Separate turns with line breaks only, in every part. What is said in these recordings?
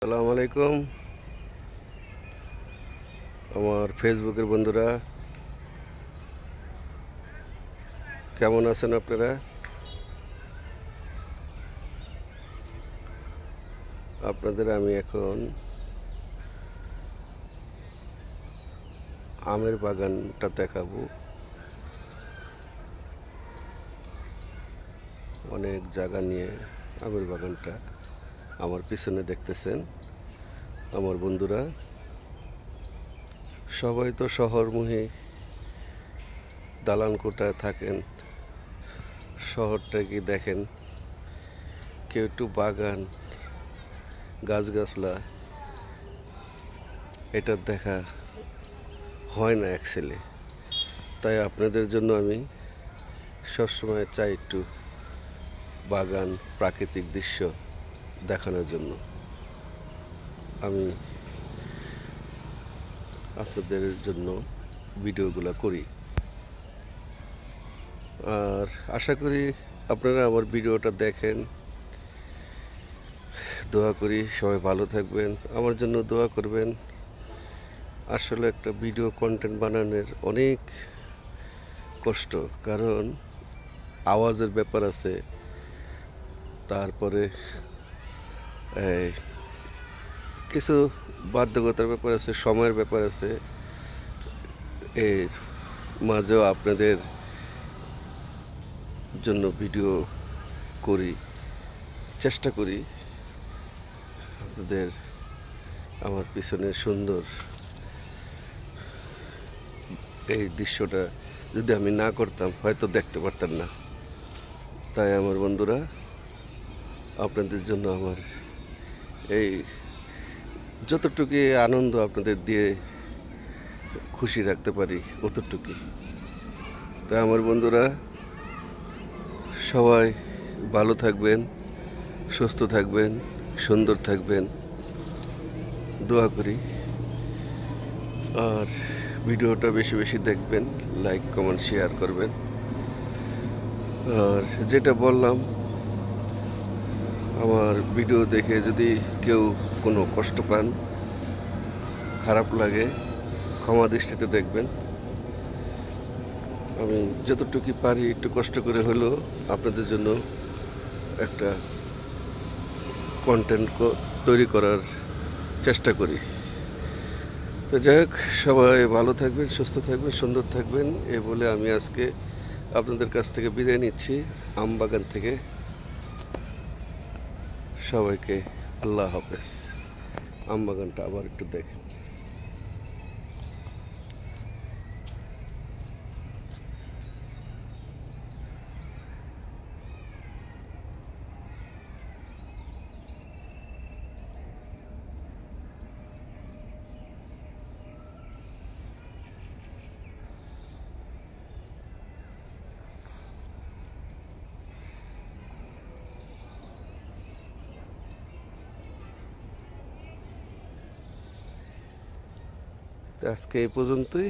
আসসালামু আলাইকুম আমার ফেসবুকের বন্ধুরা, কেমন আছেন আপনারা? আপনাদের আমি এখন আমের বাগানটা দেখাবো। অনেক জায়গা নিয়ে আমের বাগানটা আমার পিছনে দেখতেছেন। আমার বন্ধুরা সবাই তো শহরমুখী, দালান কোঠায় থাকেন। শহরটা কি দেখেন, কেউ একটু বাগান গাছগাছলা এটা দেখা হয় না অ্যাকচুয়ালি। তাই আপনাদের জন্য আমি সবসময় চাই একটু বাগান, প্রাকৃতিক দৃশ্য দেখানোর জন্য আমি আপনাদের জন্য ভিডিওগুলো করি। আর আশা করি আপনারা আমার ভিডিওটা দেখেন। দোয়া করি সবাই ভালো থাকবেন, আমার জন্য দোয়া করবেন। আসলে একটা ভিডিও কন্টেন্ট বানানোর অনেক কষ্ট, কারণ আওয়াজের ব্যাপার আছে, তারপরে কিছু বাধ্যকতার ব্যাপার আছে, সময়ের ব্যাপার আছে। এর মাঝেও আপনাদের জন্য ভিডিও করি, চেষ্টা করি আপনাদের আমার পিছনে সুন্দর এই দৃশ্যটা যদি আমি না করতাম হয়তো দেখতে পারতাম না। তাই আমার বন্ধুরা, আপনাদের জন্য আমার এই যতটুকু আনন্দ আপনাদের দিয়ে খুশি রাখতে পারি অতটুকুই। তাই আমার বন্ধুরা সবাই ভালো থাকবেন, সুস্থ থাকবেন, সুন্দর থাকবেন, দোয়া করি। আর ভিডিওটা বেশি বেশি দেখবেন, লাইক কমেন্ট শেয়ার করবেন। আর যেটা বললাম, আমার ভিডিও দেখে যদি কেউ কোনো কষ্ট পান, খারাপ লাগে, ক্ষমা দৃষ্টিতে দেখবেন। আমি যতটুকু পারি একটু কষ্ট করে হলেও আপনাদের জন্য একটা কন্টেন্ট তৈরি করার চেষ্টা করি। তো যাই হোক, সবাই ভালো থাকবেন, সুস্থ থাকবেন, সুন্দর থাকবেন এ বলে আমি আজকে আপনাদের কাছ থেকে বিদায় নিচ্ছি আম বাগান থেকে। সবাইকে আল্লাহ হাফেজ। আম বাগানটা আবার একটু দেখেন। আজকে এই পর্যন্তই।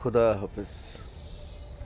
খোদা হাফেজ।